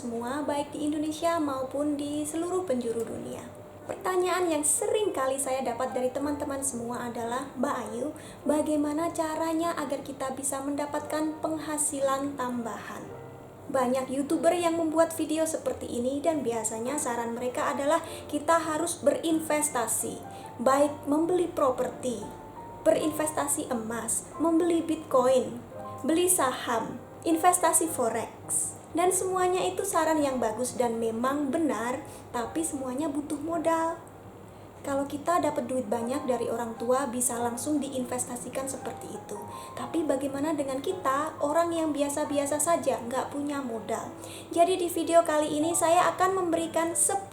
semua, baik di Indonesia maupun di seluruh penjuru dunia. Pertanyaan yang sering kali saya dapat dari teman-teman semua adalah, Mbak Ayu, bagaimana caranya agar kita bisa mendapatkan penghasilan tambahan? Banyak YouTuber yang membuat video seperti ini dan biasanya saran mereka adalah kita harus berinvestasi, baik membeli properti, berinvestasi emas, membeli Bitcoin, beli saham, investasi forex, dan semuanya itu saran yang bagus dan memang benar, tapi semuanya butuh modal. Kalau kita dapat duit banyak dari orang tua, bisa langsung diinvestasikan seperti itu. Tapi bagaimana dengan kita, orang yang biasa-biasa saja, nggak punya modal? Jadi di video kali ini saya akan memberikan 10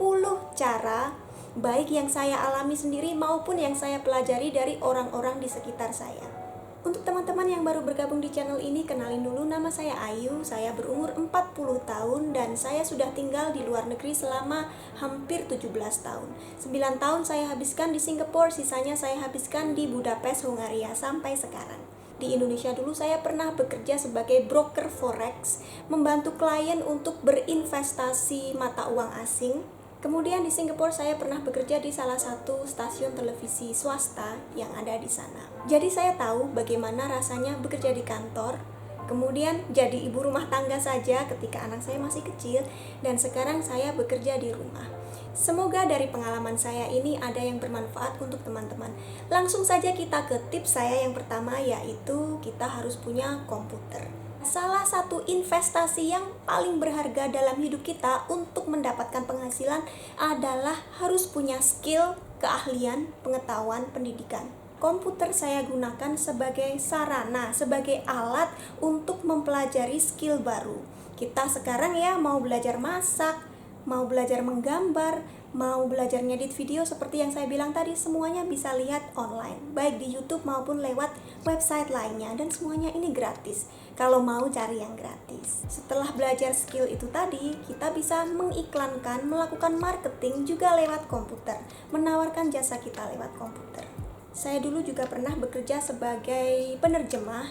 cara, baik yang saya alami sendiri maupun yang saya pelajari dari orang-orang di sekitar saya. Untuk teman-teman yang baru bergabung di channel ini, kenalin dulu, nama saya Ayu, saya berumur 40 tahun dan saya sudah tinggal di luar negeri selama hampir 17 tahun. 9 tahun saya habiskan di Singapura, sisanya saya habiskan di Budapest, Hungaria sampai sekarang. Di Indonesia dulu saya pernah bekerja sebagai broker forex, membantu klien untuk berinvestasi mata uang asing. Kemudian di Singapura saya pernah bekerja di salah satu stasiun televisi swasta yang ada di sana. Jadi saya tahu bagaimana rasanya bekerja di kantor, kemudian jadi ibu rumah tangga saja ketika anak saya masih kecil, dan sekarang saya bekerja di rumah. Semoga dari pengalaman saya ini ada yang bermanfaat untuk teman-teman. Langsung saja kita ke tips saya yang pertama, yaitu kita harus punya komputer. Salah satu investasi yang paling berharga dalam hidup kita untuk mendapatkan penghasilan adalah harus punya skill, keahlian, pengetahuan, pendidikan. Komputer saya gunakan sebagai sarana, sebagai alat untuk mempelajari skill baru. Kita sekarang ya mau belajar masak, mau belajar menggambar, mau belajar ngedit video seperti yang saya bilang tadi, semuanya bisa lihat online, baik di YouTube maupun lewat website lainnya, dan semuanya ini gratis kalau mau cari yang gratis. Setelah belajar skill itu tadi, kita bisa mengiklankan, melakukan marketing juga lewat komputer, menawarkan jasa kita lewat komputer. Saya dulu juga pernah bekerja sebagai penerjemah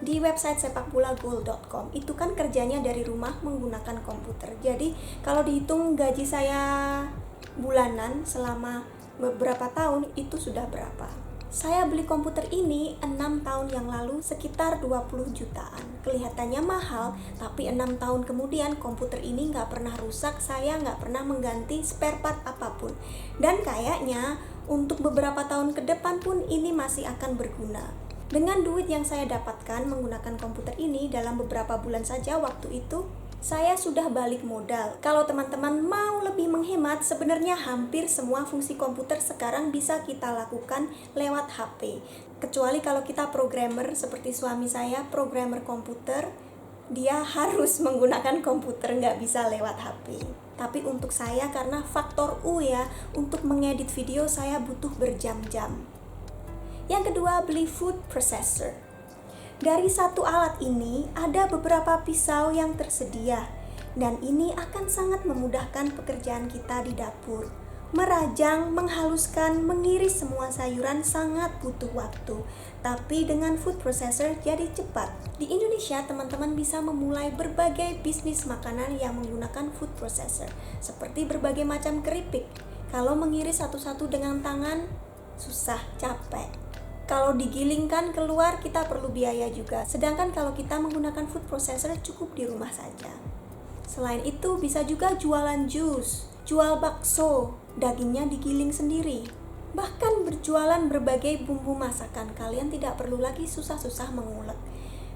di website sepakbolagol.com. Itu kan kerjanya dari rumah menggunakan komputer. Jadi kalau dihitung gaji saya bulanan selama beberapa tahun, itu sudah berapa? Saya beli komputer ini 6 tahun yang lalu sekitar 20 jutaan. Kelihatannya mahal, tapi 6 tahun kemudian komputer ini nggak pernah rusak, saya nggak pernah mengganti spare part apapun. Dan kayaknya untuk beberapa tahun ke depan pun ini masih akan berguna. Dengan duit yang saya dapatkan menggunakan komputer ini dalam beberapa bulan saja waktu itu, saya sudah balik modal. Kalau teman-teman mau lebih menghemat, sebenarnya hampir semua fungsi komputer sekarang bisa kita lakukan lewat HP. Kecuali kalau kita programmer seperti suami saya, programmer komputer, dia harus menggunakan komputer, nggak bisa lewat HP. Tapi untuk saya, karena faktor U ya, untuk mengedit video saya butuh berjam-jam. Yang kedua, beli food processor. Dari satu alat ini ada beberapa pisau yang tersedia, dan ini akan sangat memudahkan pekerjaan kita di dapur. Merajang, menghaluskan, mengiris semua sayuran sangat butuh waktu, tapi dengan food processor jadi cepat. Di Indonesia, teman-teman bisa memulai berbagai bisnis makanan yang menggunakan food processor, seperti berbagai macam keripik. Kalau mengiris satu-satu dengan tangan, susah, capek. Kalau digilingkan keluar, kita perlu biaya juga. Sedangkan kalau kita menggunakan food processor, cukup di rumah saja. Selain itu, bisa juga jualan jus, jual bakso, dagingnya digiling sendiri. Bahkan berjualan berbagai bumbu masakan, kalian tidak perlu lagi susah-susah mengulek.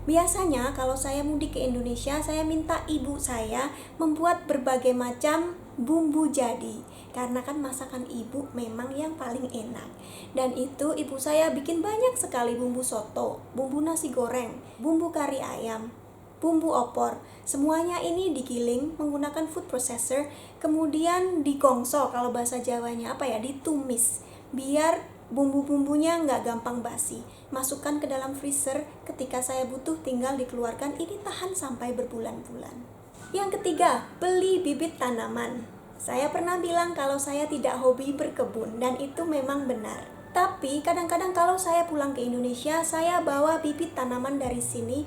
Biasanya kalau saya mudik ke Indonesia, saya minta ibu saya membuat berbagai macam bumbu jadi, karena kan masakan ibu memang yang paling enak. Dan itu ibu saya bikin banyak sekali bumbu soto, bumbu nasi goreng, bumbu kari ayam, bumbu opor. Semuanya ini digiling menggunakan food processor, kemudian digongso, kalau bahasa Jawanya ditumis, biar bumbu-bumbunya nggak gampang basi. Masukkan ke dalam freezer, ketika saya butuh tinggal dikeluarkan, ini tahan sampai berbulan-bulan. Yang ketiga, beli bibit tanaman. Saya pernah bilang kalau saya tidak hobi berkebun, dan itu memang benar. Tapi kadang-kadang kalau saya pulang ke Indonesia, saya bawa bibit tanaman dari sini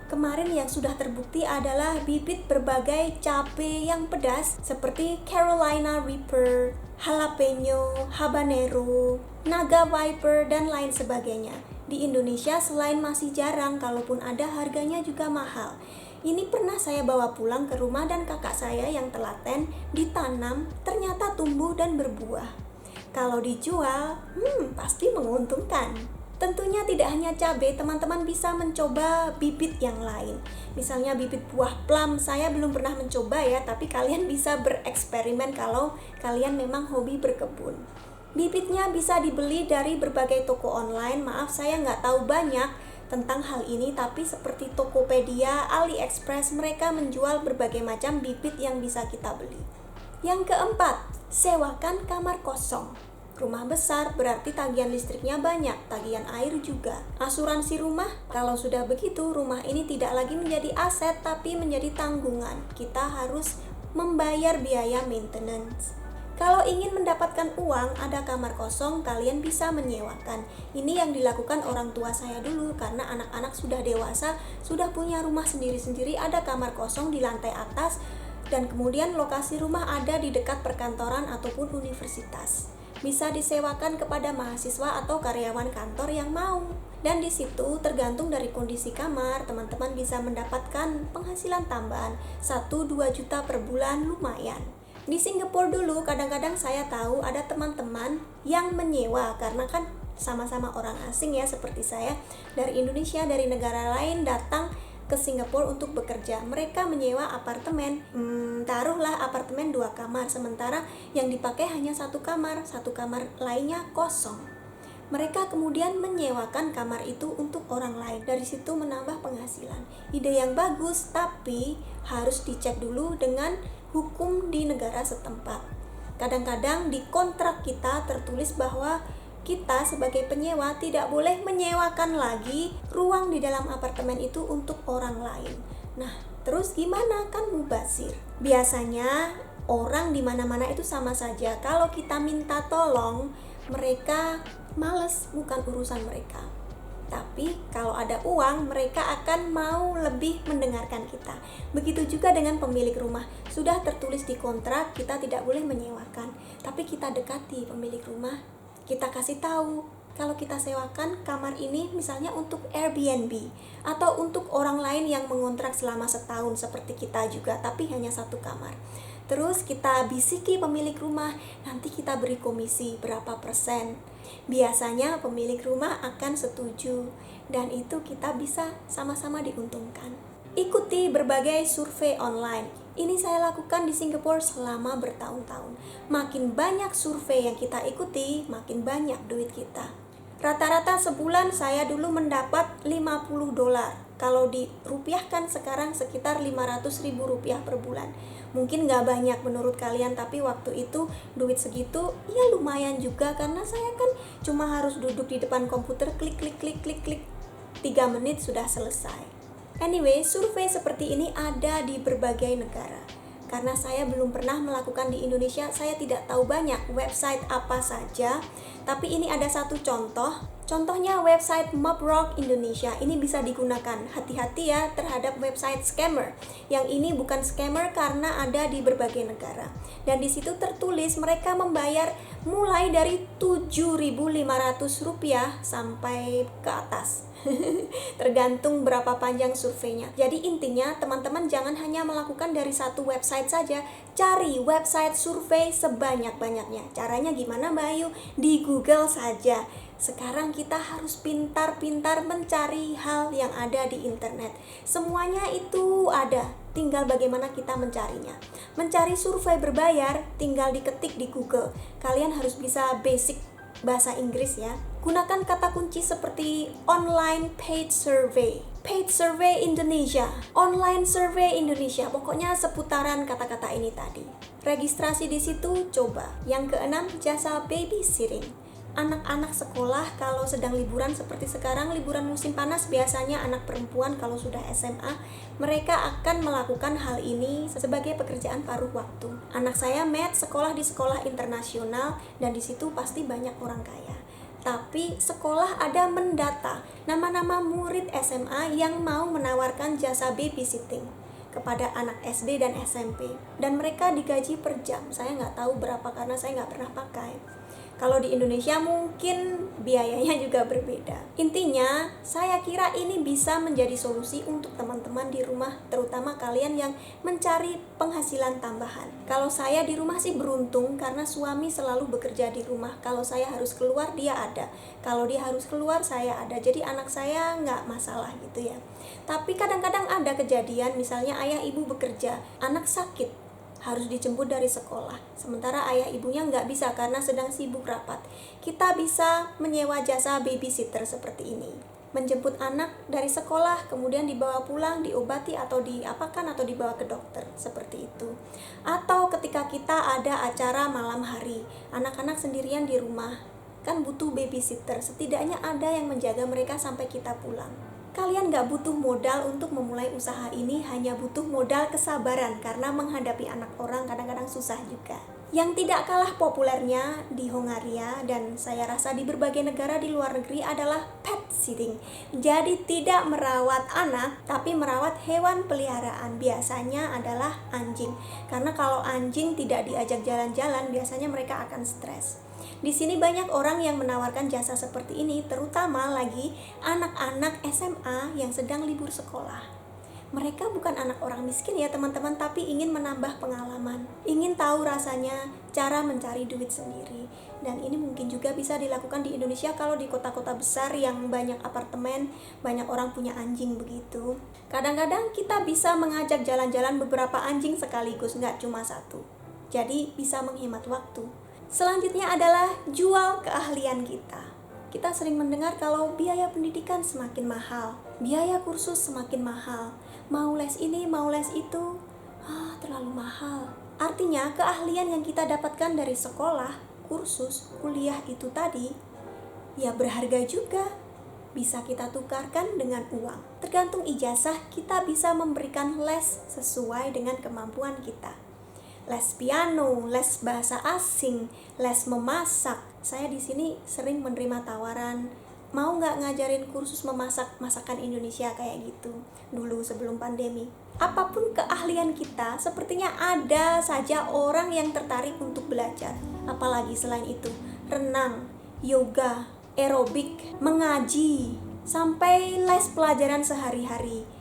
Kemarin yang sudah terbukti adalah bibit berbagai cabai yang pedas seperti Carolina Reaper, jalapeno, habanero, naga viper, dan lain sebagainya. Di Indonesia selain masih jarang, kalaupun ada harganya juga mahal. Ini pernah saya bawa pulang ke rumah dan kakak saya yang telaten ditanam, ternyata tumbuh dan berbuah. Kalau dijual, pasti menguntungkan. Tentunya tidak hanya cabai, teman-teman bisa mencoba bibit yang lain. Misalnya bibit buah plum, saya belum pernah mencoba ya, tapi kalian bisa bereksperimen kalau kalian memang hobi berkebun. Bibitnya bisa dibeli dari berbagai toko online. Maaf, saya nggak tahu banyak tentang hal ini, tapi seperti Tokopedia, AliExpress, mereka menjual berbagai macam bibit yang bisa kita beli. Yang keempat, sewakan kamar kosong. Rumah besar berarti tagihan listriknya banyak, tagihan air juga. Asuransi rumah, kalau sudah begitu rumah ini tidak lagi menjadi aset tapi menjadi tanggungan. Kita harus membayar biaya maintenance. Kalau ingin mendapatkan uang, ada kamar kosong, kalian bisa menyewakan. Ini yang dilakukan orang tua saya dulu, karena anak-anak sudah dewasa, sudah punya rumah sendiri-sendiri, ada kamar kosong di lantai atas, dan kemudian lokasi rumah ada di dekat perkantoran ataupun universitas. Bisa disewakan kepada mahasiswa atau karyawan kantor yang mau. Dan di situ tergantung dari kondisi kamar, teman-teman bisa mendapatkan penghasilan tambahan 1-2 juta per bulan, lumayan. Di Singapura dulu kadang-kadang saya tahu ada teman-teman yang menyewa, karena kan sama-sama orang asing ya seperti saya, dari Indonesia, dari negara lain datang ke Singapura untuk bekerja. Mereka menyewa apartemen, taruhlah apartemen 2 kamar, sementara yang dipakai hanya 1 kamar, 1 kamar lainnya kosong. Mereka kemudian menyewakan kamar itu untuk orang lain, dari situ menambah penghasilan. Ide yang bagus, tapi harus dicek dulu dengan hukum di negara setempat. Kadang-kadang di kontrak kita tertulis bahwa kita sebagai penyewa tidak boleh menyewakan lagi ruang di dalam apartemen itu untuk orang lain. Nah, terus gimana? Kan mubazir. Biasanya orang di mana-mana itu sama saja. Kalau kita minta tolong, mereka males, bukan urusan mereka. Tapi kalau ada uang, mereka akan mau lebih mendengarkan kita. Begitu juga dengan pemilik rumah. Sudah tertulis di kontrak, kita tidak boleh menyewakan. Tapi kita dekati pemilik rumah, kita kasih tahu kalau kita sewakan kamar ini misalnya untuk Airbnb atau untuk orang lain yang mengontrak selama setahun seperti kita juga, tapi hanya 1 kamar. Terus kita bisiki pemilik rumah, nanti kita beri komisi berapa persen. Biasanya pemilik rumah akan setuju, dan itu kita bisa sama-sama diuntungkan. Ikuti berbagai survei online. Ini saya lakukan di Singapura selama bertahun-tahun. Makin banyak survei yang kita ikuti, makin banyak duit kita. Rata-rata sebulan saya dulu mendapat $50. Kalau dirupiahkan sekarang sekitar Rp500.000 per bulan. Mungkin gak banyak menurut kalian, tapi waktu itu duit segitu ya lumayan juga, karena saya kan cuma harus duduk di depan komputer, klik 3 menit sudah selesai. Anyway, survei seperti ini ada di berbagai negara. Karena saya belum pernah melakukan di Indonesia, saya tidak tahu banyak website apa saja. Tapi ini ada satu contoh. Contohnya website Mobrock Indonesia. Ini bisa digunakan. Hati-hati ya terhadap website scammer. Yang ini bukan scammer karena ada di berbagai negara. Dan di situ tertulis mereka membayar mulai dari Rp7.500 sampai ke atas. Tergantung berapa panjang surveinya. Jadi intinya teman-teman jangan hanya melakukan dari satu website saja. Cari website survei sebanyak-banyaknya. Caranya gimana Mbak Ayu? Di Google saja. Sekarang kita harus pintar-pintar mencari hal yang ada di internet. Semuanya itu ada, tinggal bagaimana kita mencarinya. Mencari survei berbayar, tinggal diketik di Google. Kalian harus bisa basic bahasa Inggris ya. Gunakan kata kunci seperti online paid survey Indonesia, online survey Indonesia. Pokoknya seputaran kata-kata ini tadi. Registrasi di situ coba. Yang keenam, jasa babysitting. Anak-anak sekolah kalau sedang liburan seperti sekarang, liburan musim panas, biasanya anak perempuan kalau sudah SMA, mereka akan melakukan hal ini sebagai pekerjaan paruh waktu. Anak saya Matt sekolah di sekolah internasional dan di situ pasti banyak orang kaya. Tapi tapi sekolah ada mendata nama-nama murid SMA yang mau menawarkan jasa babysitting kepada anak SD dan SMP, dan mereka digaji per jam. Saya nggak tahu berapa karena saya nggak pernah pakai. Kalau di Indonesia mungkin biayanya juga berbeda. Intinya, saya kira ini bisa menjadi solusi untuk teman-teman di rumah, terutama kalian yang mencari penghasilan tambahan. Kalau saya di rumah sih beruntung karena suami selalu bekerja di rumah. Kalau saya harus keluar, dia ada. Kalau dia harus keluar, saya ada. Jadi anak saya nggak masalah gitu ya. Tapi kadang-kadang ada kejadian, misalnya ayah ibu bekerja, anak sakit, harus dijemput dari sekolah, sementara ayah ibunya nggak bisa karena sedang sibuk rapat. Kita bisa menyewa jasa babysitter seperti ini, menjemput anak dari sekolah, kemudian dibawa pulang, diobati atau diapakan atau dibawa ke dokter, seperti itu. Atau ketika kita ada acara malam hari, anak-anak sendirian di rumah, kan butuh babysitter, setidaknya ada yang menjaga mereka sampai kita pulang. Kalian gak butuh modal untuk memulai usaha ini, hanya butuh modal kesabaran karena menghadapi anak orang kadang-kadang susah juga. Yang tidak kalah populernya di Hongaria dan saya rasa di berbagai negara di luar negeri adalah pet sitting. Jadi tidak merawat anak tapi merawat hewan peliharaan, biasanya adalah anjing. Karena kalau anjing tidak diajak jalan-jalan biasanya mereka akan stres. Di sini banyak orang yang menawarkan jasa seperti ini, terutama lagi anak-anak SMA yang sedang libur sekolah. Mereka bukan anak orang miskin ya teman-teman, tapi ingin menambah pengalaman, ingin tahu rasanya cara mencari duit sendiri. Dan ini mungkin juga bisa dilakukan di Indonesia kalau di kota-kota besar yang banyak apartemen, banyak orang punya anjing begitu. Kadang-kadang kita bisa mengajak jalan-jalan beberapa anjing sekaligus, nggak cuma satu. Jadi bisa menghemat waktu. Selanjutnya adalah jual keahlian kita. Kita sering mendengar kalau biaya pendidikan semakin mahal, biaya kursus semakin mahal, mau les ini, mau les itu, terlalu mahal. Artinya keahlian yang kita dapatkan dari sekolah, kursus, kuliah itu tadi, ya berharga juga. Bisa kita tukarkan dengan uang. Tergantung ijazah, kita bisa memberikan les sesuai dengan kemampuan kita. Les piano, les bahasa asing, les memasak. Saya di sini sering menerima tawaran, mau nggak ngajarin kursus memasak masakan Indonesia kayak gitu dulu sebelum pandemi. Apapun keahlian kita, sepertinya ada saja orang yang tertarik untuk belajar. Apalagi selain itu, renang, yoga, aerobik, mengaji, sampai les pelajaran sehari-hari.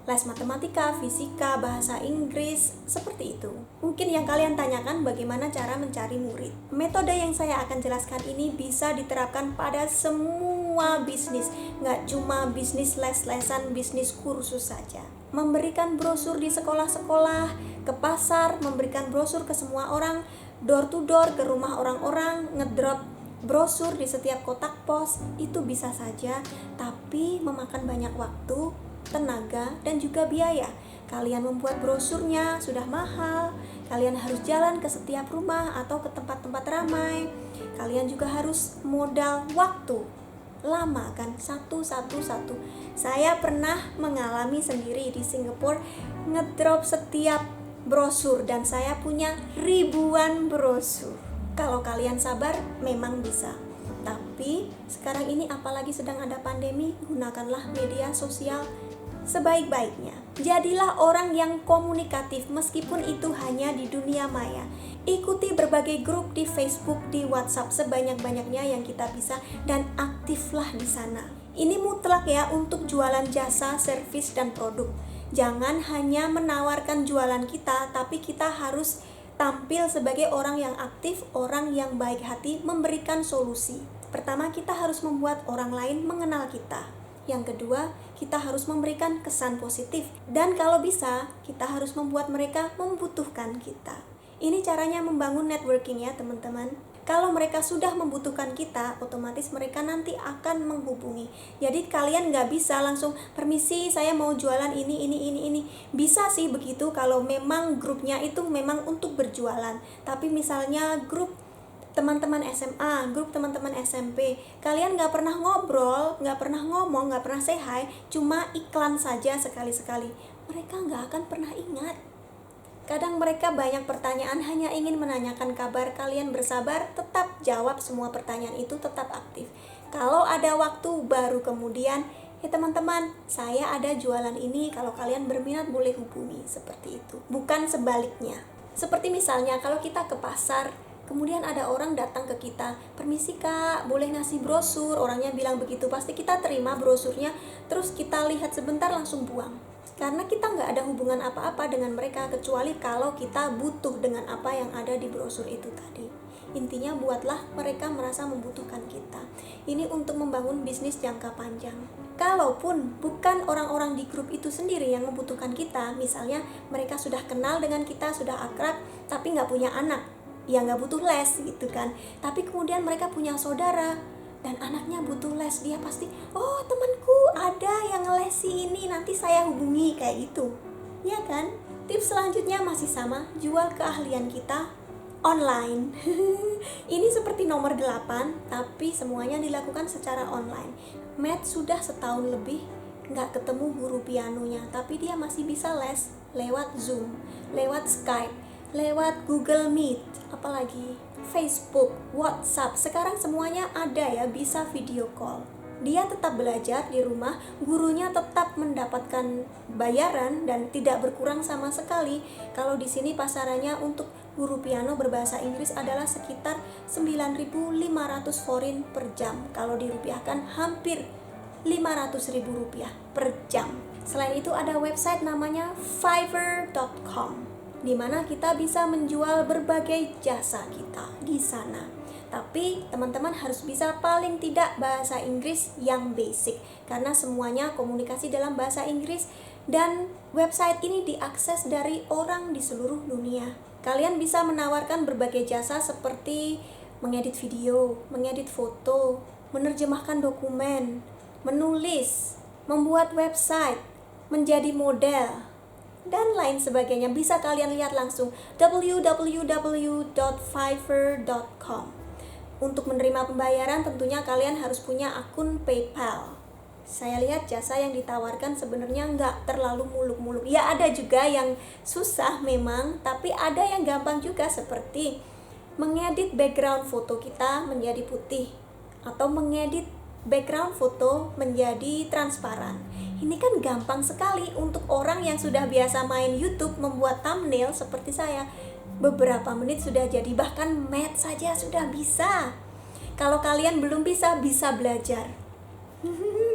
Les matematika, fisika, bahasa Inggris, seperti itu. Mungkin yang kalian tanyakan bagaimana cara mencari murid. Metode yang saya akan jelaskan ini bisa diterapkan pada semua bisnis, nggak cuma bisnis les-lesan, bisnis kursus saja. Memberikan brosur di sekolah-sekolah, ke pasar, memberikan brosur ke semua orang, door to door ke rumah orang-orang, ngedrop brosur di setiap kotak pos, itu bisa saja, tapi memakan banyak waktu, tenaga, dan juga biaya. Kalian membuat brosurnya sudah mahal, kalian harus jalan ke setiap rumah atau ke tempat-tempat ramai, kalian juga harus modal waktu lama kan, satu. Saya pernah mengalami sendiri di Singapura, ngedrop setiap brosur dan saya punya ribuan brosur. Kalau kalian sabar memang bisa. Tapi sekarang ini apalagi sedang ada pandemi, gunakanlah media sosial sebaik-baiknya. Jadilah orang yang komunikatif meskipun itu hanya di dunia maya. Ikuti berbagai grup di Facebook, di WhatsApp sebanyak-banyaknya yang kita bisa dan aktiflah di sana. Ini mutlak ya untuk jualan jasa, servis dan produk. Jangan hanya menawarkan jualan kita, tapi kita harus tampil sebagai orang yang aktif, orang yang baik hati, memberikan solusi. Pertama, kita harus membuat orang lain mengenal kita. Yang kedua, kita harus memberikan kesan positif. Dan kalau bisa, kita harus membuat mereka membutuhkan kita. Ini caranya membangun networking ya teman-teman. Kalau mereka sudah membutuhkan kita, otomatis mereka nanti akan menghubungi. Jadi kalian nggak bisa langsung, permisi saya mau jualan ini. Bisa sih begitu kalau memang grupnya itu memang untuk berjualan. Tapi misalnya grup teman-teman SMA, grup teman-teman SMP, kalian nggak pernah ngobrol, nggak pernah ngomong, nggak pernah say hi, cuma iklan saja sekali-sekali, mereka nggak akan pernah ingat. Kadang mereka banyak pertanyaan, hanya ingin menanyakan kabar. Kalian bersabar, tetap jawab semua pertanyaan itu, tetap aktif. Kalau ada waktu baru kemudian, teman-teman, saya ada jualan ini, kalau kalian berminat boleh hubungi, seperti itu. Bukan sebaliknya. Seperti misalnya kalau kita ke pasar, kemudian ada orang datang ke kita, permisi kak, boleh ngasih brosur, orangnya bilang begitu, pasti kita terima brosurnya, terus kita lihat sebentar langsung buang. Karena kita nggak ada hubungan apa-apa dengan mereka, kecuali kalau kita butuh dengan apa yang ada di brosur itu tadi. Intinya buatlah mereka merasa membutuhkan kita. Ini untuk membangun bisnis jangka panjang. Kalaupun bukan orang-orang di grup itu sendiri yang membutuhkan kita, misalnya mereka sudah kenal dengan kita, sudah akrab, tapi nggak punya anak, ya nggak butuh les gitu kan. Tapi kemudian mereka punya saudara, dan anaknya butuh les, dia pasti, oh temanku ada yang ngelesi ini, nanti saya hubungi, kayak gitu. Ya kan? Tips selanjutnya masih sama, jual keahlian kita online. Ini seperti nomor 8, tapi semuanya dilakukan secara online. Matt sudah setahun lebih nggak ketemu guru pianonya, tapi dia masih bisa les lewat Zoom, lewat Skype, lewat Google Meet, apalagi Facebook, WhatsApp. Sekarang semuanya ada ya, bisa video call. Dia tetap belajar di rumah, gurunya tetap mendapatkan bayaran dan tidak berkurang sama sekali. Kalau di sini pasarannya untuk guru piano berbahasa Inggris adalah sekitar 9.500 forin per jam. Kalau dirupiahkan hampir 500.000 rupiah per jam. Selain itu ada website namanya Fiverr.com, di mana kita bisa menjual berbagai jasa kita di sana. Tapi teman-teman harus bisa paling tidak bahasa Inggris yang basic, karena semuanya komunikasi dalam bahasa Inggris, dan website ini diakses dari orang di seluruh dunia. Kalian bisa menawarkan berbagai jasa seperti mengedit video, mengedit foto, menerjemahkan dokumen, menulis, membuat website, menjadi model, dan lain sebagainya. Bisa kalian lihat langsung www.fiverr.com. Untuk menerima pembayaran tentunya kalian harus punya akun PayPal. Saya lihat jasa yang ditawarkan sebenarnya nggak terlalu muluk-muluk. Ya ada juga yang susah memang, tapi ada yang gampang juga, seperti mengedit background foto kita menjadi putih, atau mengedit background foto menjadi transparan. Ini kan gampang sekali untuk orang yang sudah biasa main YouTube, membuat thumbnail seperti saya. Beberapa menit sudah jadi, bahkan Matt saja sudah bisa. Kalau kalian belum bisa, bisa belajar.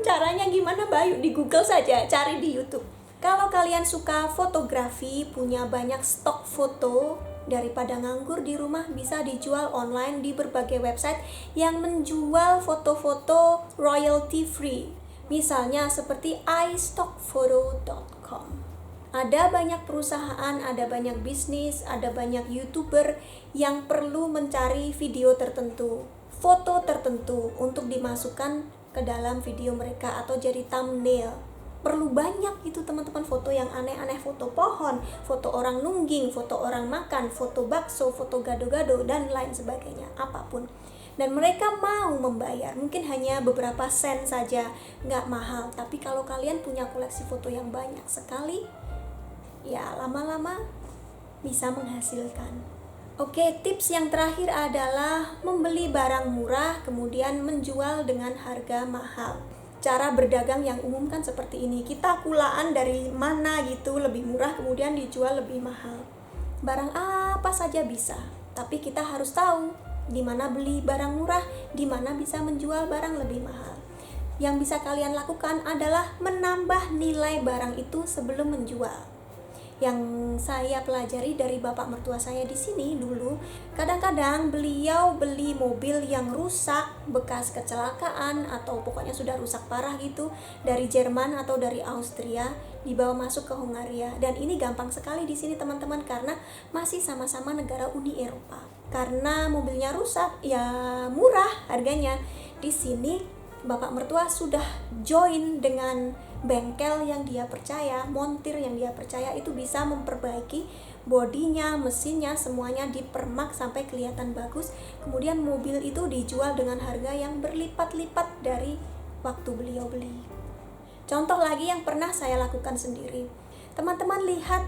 Caranya gimana, Bayu? Di Google saja, cari di YouTube. Kalau kalian suka fotografi, punya banyak stok foto, daripada nganggur di rumah, bisa dijual online di berbagai website yang menjual foto-foto royalty free. Misalnya seperti istockphoto.com. Ada banyak perusahaan, ada banyak bisnis, ada banyak YouTuber yang perlu mencari video tertentu, foto tertentu untuk dimasukkan ke dalam video mereka atau jadi thumbnail. Perlu banyak itu teman-teman, foto yang aneh-aneh, foto pohon, foto orang nungging, foto orang makan, foto bakso, foto gado-gado, dan lain sebagainya, apapun. Dan mereka mau membayar, mungkin hanya beberapa sen saja, nggak mahal. Tapi kalau kalian punya koleksi foto yang banyak sekali, ya lama-lama bisa menghasilkan. Oke, tips yang terakhir adalah membeli barang murah kemudian menjual dengan harga mahal. Cara berdagang yang umum kan seperti ini, kita kulaan dari mana gitu lebih murah kemudian dijual lebih mahal. Barang apa saja bisa, tapi kita harus tahu di mana beli barang murah, di mana bisa menjual barang lebih mahal. Yang bisa kalian lakukan adalah menambah nilai barang itu sebelum menjual. Yang saya pelajari dari bapak mertua saya di sini dulu, kadang-kadang beliau beli mobil yang rusak, bekas kecelakaan atau pokoknya sudah rusak parah gitu, dari Jerman atau dari Austria, dibawa masuk ke Hungaria. Dan ini gampang sekali di sini teman-teman, karena masih sama-sama negara Uni Eropa. Karena mobilnya rusak, ya murah harganya. Di sini bapak mertua sudah join dengan bengkel yang dia percaya, montir yang dia percaya, itu bisa memperbaiki bodinya, mesinnya, semuanya dipermak sampai kelihatan bagus. Kemudian mobil itu dijual dengan harga yang berlipat-lipat dari waktu beliau beli. Contoh lagi yang pernah saya lakukan sendiri, teman-teman lihat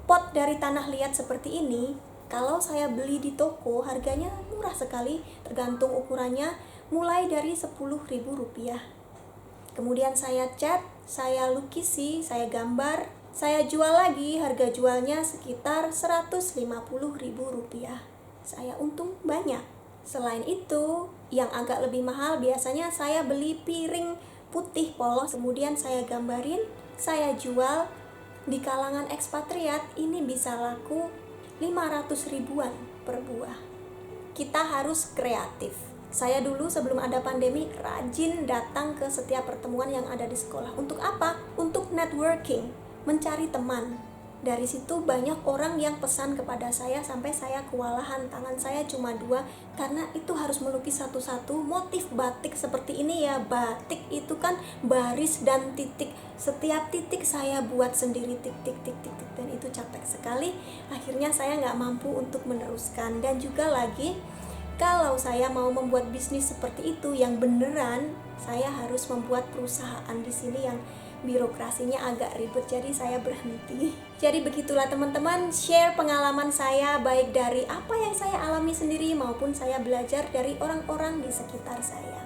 pot dari tanah liat seperti ini. Kalau saya beli di toko harganya murah sekali, tergantung ukurannya, mulai dari Rp10.000. Kemudian saya cat, saya lukisi, saya gambar, saya jual lagi, harga jualnya sekitar Rp150.000. Saya untung banyak. Selain itu, yang agak lebih mahal biasanya saya beli piring putih polos, kemudian saya gambarin, saya jual. Di kalangan ekspatriat ini bisa laku 500 ribuan per buah. Kita harus kreatif. Saya dulu sebelum ada pandemi rajin datang ke setiap pertemuan yang ada di sekolah. Untuk apa? Untuk networking, mencari teman. Dari situ banyak orang yang pesan kepada saya sampai saya kewalahan, tangan saya cuma 2 karena itu harus melukis satu-satu. Motif batik seperti ini ya, batik itu kan baris dan titik. Setiap titik saya buat sendiri, titik dan itu capek sekali. Akhirnya saya nggak mampu untuk meneruskan. Dan juga lagi, kalau saya mau membuat bisnis seperti itu yang beneran, saya harus membuat perusahaan di sini yang birokrasinya agak ribet, jadi saya berhenti. Jadi begitulah teman-teman, share pengalaman saya baik dari apa yang saya alami sendiri maupun saya belajar dari orang-orang di sekitar saya.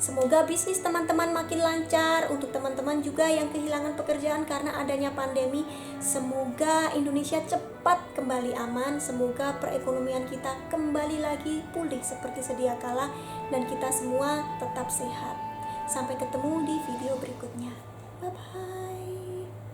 Semoga bisnis teman-teman makin lancar. Untuk teman-teman juga yang kehilangan pekerjaan karena adanya pandemi, semoga Indonesia cepat kembali aman. Semoga perekonomian kita kembali lagi pulih seperti sedia kala dan kita semua tetap sehat. Sampai ketemu di video berikutnya.